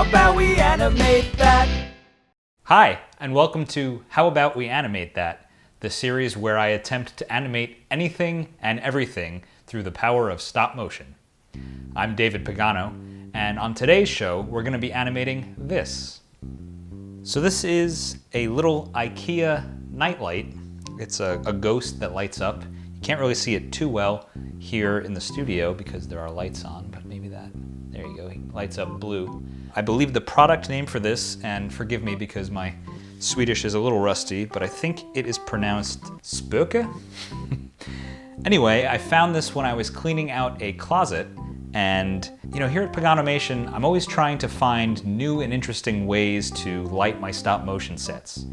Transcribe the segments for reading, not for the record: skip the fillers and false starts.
How about we animate that? Hi, and welcome to How About We Animate That, the series where I attempt to animate anything and everything through the power of stop motion. I'm David Pagano, and on today's show, we're going to be animating this. So this is a little IKEA nightlight. It's a ghost that lights up. You can't really see it too well here in the studio because there are lights on, but maybe that, there you go, he lights up blue. I believe the product name for this, and forgive me because my Swedish is a little rusty, but I think it is pronounced SPÖKA? Anyway, I found this when I was cleaning out a closet, and here at Paganomation, I'm always trying to find new and interesting ways to light my stop motion sets.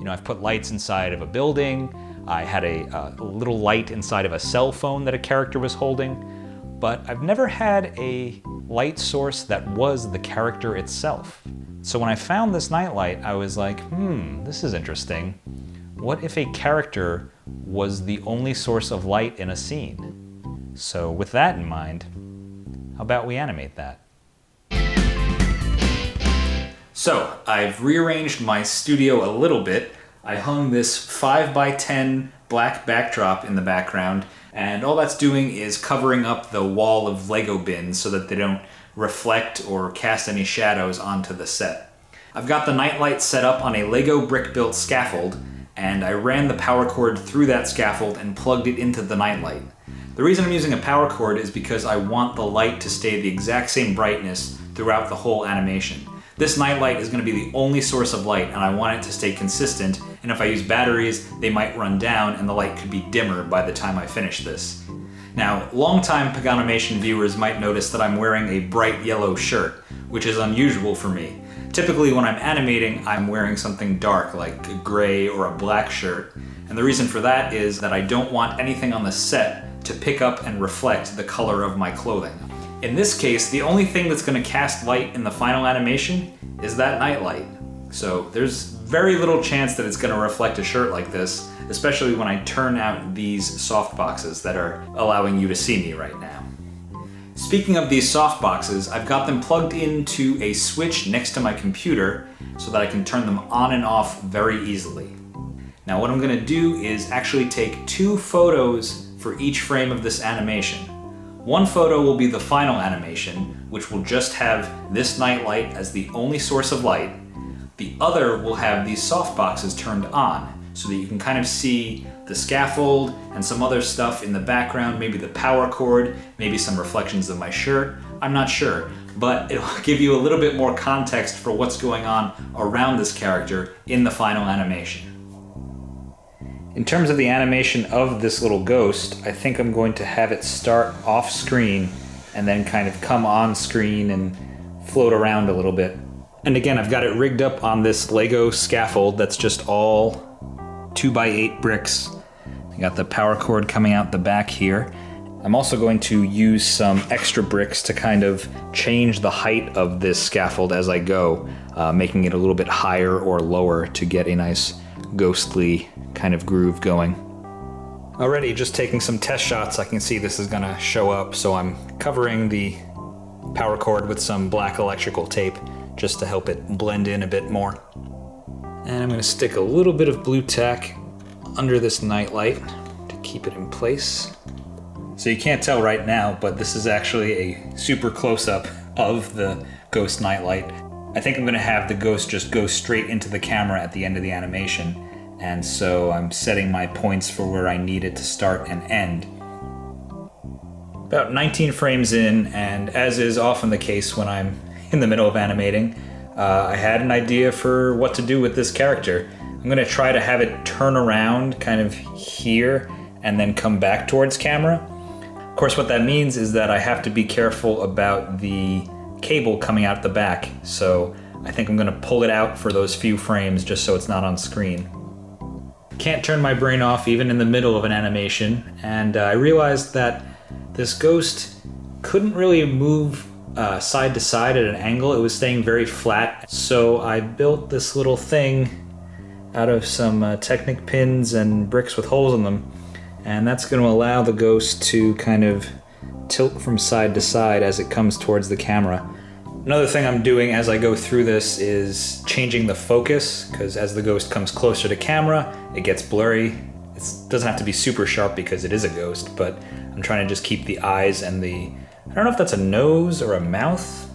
I've put lights inside of a building, I had a little light inside of a cell phone that a character was holding, but I've never had a light source that was the character itself. So when I found this nightlight, I was like, this is interesting. What if a character was the only source of light in a scene? So with that in mind, how about we animate that? So I've rearranged my studio a little bit. I hung this 5x10 black backdrop in the background, and all that's doing is covering up the wall of Lego bins so that they don't reflect or cast any shadows onto the set. I've got the nightlight set up on a Lego brick-built scaffold, and I ran the power cord through that scaffold and plugged it into the nightlight. The reason I'm using a power cord is because I want the light to stay the exact same brightness throughout the whole animation. This nightlight is going to be the only source of light, and I want it to stay consistent, and if I use batteries, they might run down and the light could be dimmer by the time I finish this. Now, longtime Paganomation viewers might notice that I'm wearing a bright yellow shirt, which is unusual for me. Typically when I'm animating, I'm wearing something dark, like a gray or a black shirt, and the reason for that is that I don't want anything on the set to pick up and reflect the color of my clothing. In this case, the only thing that's going to cast light in the final animation is that nightlight. So there's very little chance that it's going to reflect a shirt like this, especially when I turn out these soft boxes that are allowing you to see me right now. Speaking of these soft boxes, I've got them plugged into a switch next to my computer so that I can turn them on and off very easily. Now what I'm going to do is actually take 2 photos for each frame of this animation. One photo will be the final animation, which will just have this nightlight as the only source of light. The other will have these soft boxes turned on, so that you can kind of see the scaffold and some other stuff in the background, maybe the power cord, maybe some reflections of my shirt, I'm not sure, but it'll give you a little bit more context for what's going on around this character in the final animation. In terms of the animation of this little ghost, I think I'm going to have it start off screen and then kind of come on screen and float around a little bit. And again, I've got it rigged up on this Lego scaffold that's just all 2x8 bricks. I got the power cord coming out the back here. I'm also going to use some extra bricks to kind of change the height of this scaffold as I go, making it a little bit higher or lower to get a nice ghostly kind of groove going. Already just taking some test shots, I can see this is gonna show up, so I'm covering the power cord with some black electrical tape just to help it blend in a bit more. And I'm gonna stick a little bit of blue tack under this nightlight to keep it in place. So you can't tell right now, but this is actually a super close-up of the ghost nightlight. I think I'm gonna have the ghost just go straight into the camera at the end of the animation, and so I'm setting my points for where I need it to start and end. About 19 frames in, and as is often the case when I'm in the middle of animating, I had an idea for what to do with this character. I'm gonna try to have it turn around kind of here and then come back towards camera. Of course, what that means is that I have to be careful about the cable coming out the back, so I think I'm gonna pull it out for those few frames just so it's not on screen. Can't turn my brain off even in the middle of an animation, and I realized that this ghost couldn't really move side to side at an angle. It was staying very flat, so I built this little thing out of some Technic pins and bricks with holes in them, and that's going to allow the ghost to kind of tilt from side to side as it comes towards the camera. Another thing I'm doing as I go through this is changing the focus, because as the ghost comes closer to camera, it gets blurry. It doesn't have to be super sharp because it is a ghost, but I'm trying to just keep the eyes and I don't know if that's a nose or a mouth.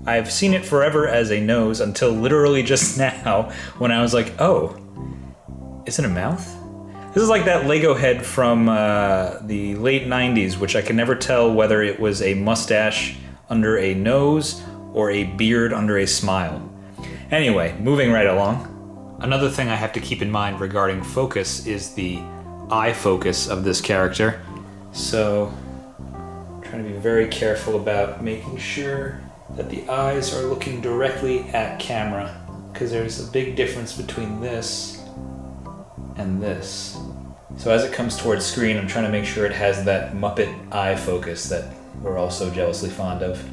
I've seen it forever as a nose until literally just now when I was like, oh, is it a mouth? This is like that Lego head from the late 90s, which I can never tell whether it was a mustache under a nose or a beard under a smile. Anyway, moving right along. Another thing I have to keep in mind regarding focus is the eye focus of this character. So, I'm trying to be very careful about making sure that the eyes are looking directly at camera, because there's a big difference between this and this. So as it comes towards screen, I'm trying to make sure it has that Muppet eye focus that we're all so jealously fond of.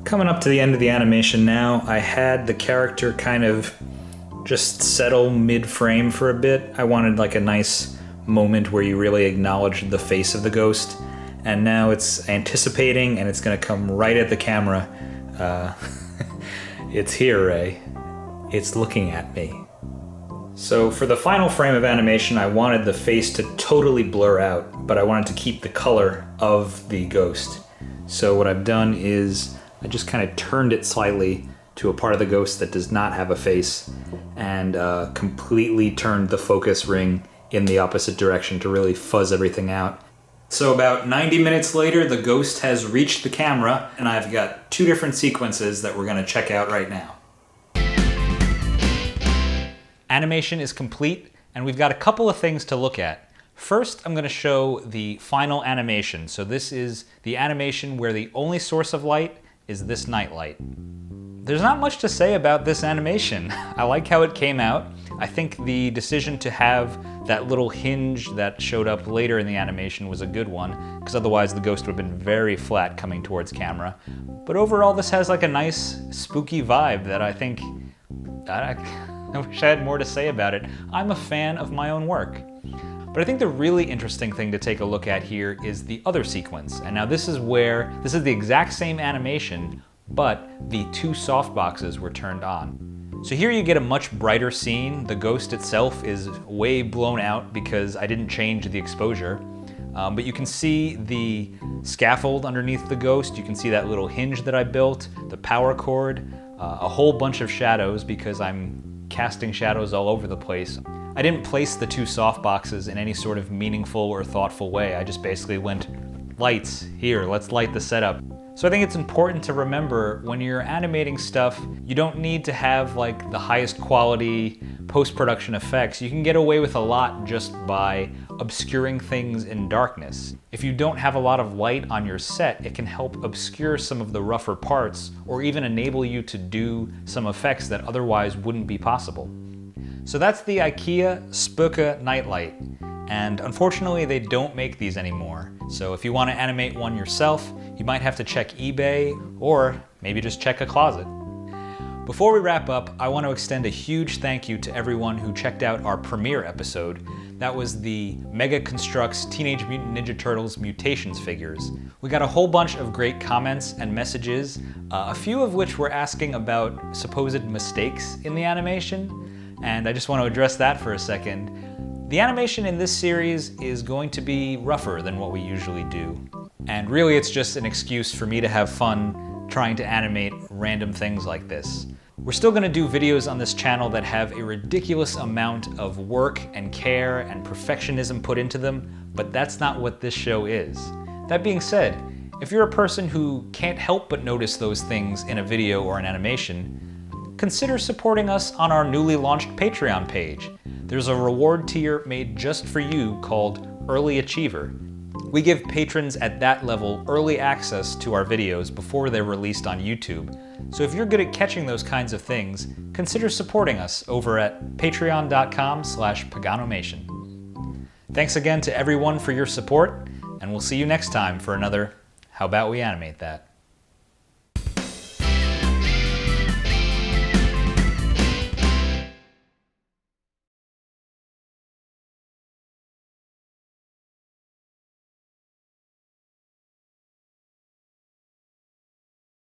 Coming up to the end of the animation now, I had the character kind of just settle mid-frame for a bit. I wanted like a nice moment where you really acknowledge the face of the ghost, and now it's anticipating and it's gonna come right at the camera. It's here, Ray. It's looking at me. So for the final frame of animation, I wanted the face to totally blur out, but I wanted to keep the color of the ghost. So what I've done is I just kind of turned it slightly to a part of the ghost that does not have a face, and completely turned the focus ring in the opposite direction to really fuzz everything out. So about 90 minutes later, the ghost has reached the camera, and I've got two different sequences that we're gonna check out right now. Animation is complete, and we've got a couple of things to look at. First, I'm gonna show the final animation. So this is the animation where the only source of light is this nightlight. There's not much to say about this animation. I like how it came out. I think the decision to have that little hinge that showed up later in the animation was a good one, because otherwise the ghost would have been very flat coming towards camera. But overall, this has like a nice spooky vibe that I think, I wish I had more to say about it. I'm a fan of my own work. But I think the really interesting thing to take a look at here is the other sequence. And now this is the exact same animation, but the two softboxes were turned on. So here you get a much brighter scene. The ghost itself is way blown out because I didn't change the exposure. But you can see the scaffold underneath the ghost. You can see that little hinge that I built, the power cord, a whole bunch of shadows because I'm casting shadows all over the place. I didn't place the two softboxes in any sort of meaningful or thoughtful way. I just basically went, lights, here, let's light the setup. So I think it's important to remember when you're animating stuff, you don't need to have like the highest quality post-production effects. You can get away with a lot just by obscuring things in darkness. If you don't have a lot of light on your set, it can help obscure some of the rougher parts or even enable you to do some effects that otherwise wouldn't be possible. So that's the IKEA SPÖKA nightlight. And unfortunately, they don't make these anymore. So if you want to animate one yourself, you might have to check eBay or maybe just check a closet. Before we wrap up, I want to extend a huge thank you to everyone who checked out our premiere episode. That was the Mega Constructs Teenage Mutant Ninja Turtles Mutations figures. We got a whole bunch of great comments and messages, a few of which were asking about supposed mistakes in the animation. And I just want to address that for a second. The animation in this series is going to be rougher than what we usually do. And really it's just an excuse for me to have fun trying to animate random things like this. We're still going to do videos on this channel that have a ridiculous amount of work and care and perfectionism put into them, but that's not what this show is. That being said, if you're a person who can't help but notice those things in a video or an animation, consider supporting us on our newly launched Patreon page. There's a reward tier made just for you called Early Achiever. We give patrons at that level early access to our videos before they're released on YouTube. So if you're good at catching those kinds of things, consider supporting us over at patreon.com/Paganomation. Thanks again to everyone for your support, and we'll see you next time for another How About We Animate That?